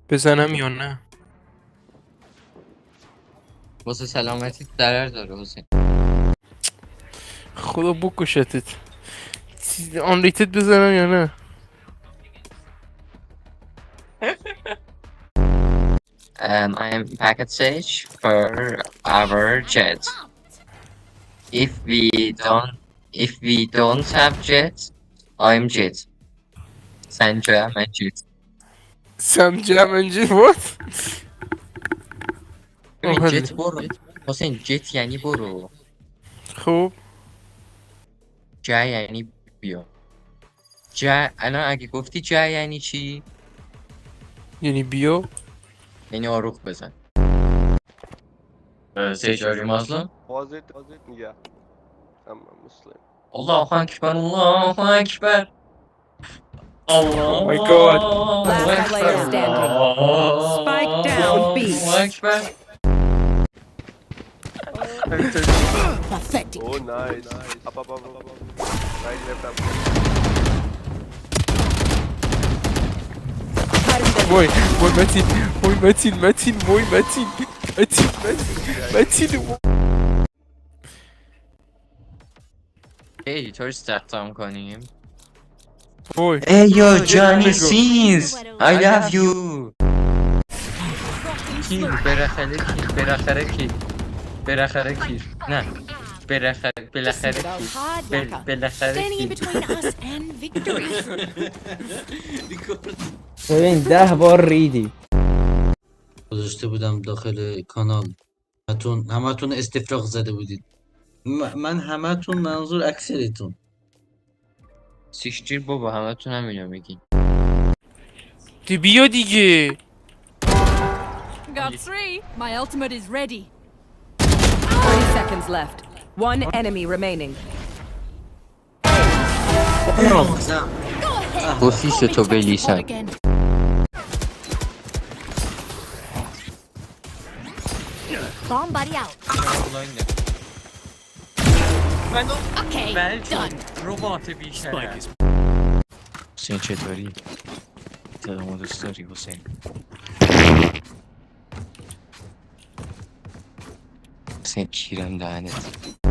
بزنم یا نه؟ واسه سلامتی ضرر داره حسین. خدا بکشتت. آن ریتت بزنم یا نه؟ I am packet stage for our jet. If we don't have jet, I'm jet. Sen joya ben jet. سمجم انجی what? ببین حله. جت برو. حسین جت یعنی برو. خب جا یعنی بیا. جا الان اگه گفتی جا یعنی چی؟ یعنی بیا. یعنی آروخ بزن. Say are you Muslim? Was it? Yeah. I'm a Muslim. Allahu Ekber, Allahu Ekber. Oh my god. Allahu Last player Ekber. standing. Spike down, B. Allahu Ekber. Pathetic. Oh, nice. Up. Right, left, up. وای وای متین وای متین وای متین ادیتور استخدام کنیم. وای Hey yo Johnny بگو. Sins I love you. کیر بالاخره کیر نه بالاخره کیر بالاخره Standing in کیر. between us and victory. ببین 10 بار ریدی. گذاشته بودم داخل کانال. همتون استفراغ زده بودید. من همتون منظور اکثرتون. سیشتیر بابا همه تون هم اینو میگین. دی بیا دیگه. Got three. My ultimate is ready. 30 seconds left. One enemy remaining. گفتیش تو بلیسن. Bomb buddy out. Okay, done. ربات بیشتر. حسین چطوری؟ صدامو دوست داری حسین؟ حسین کیرم دهنت.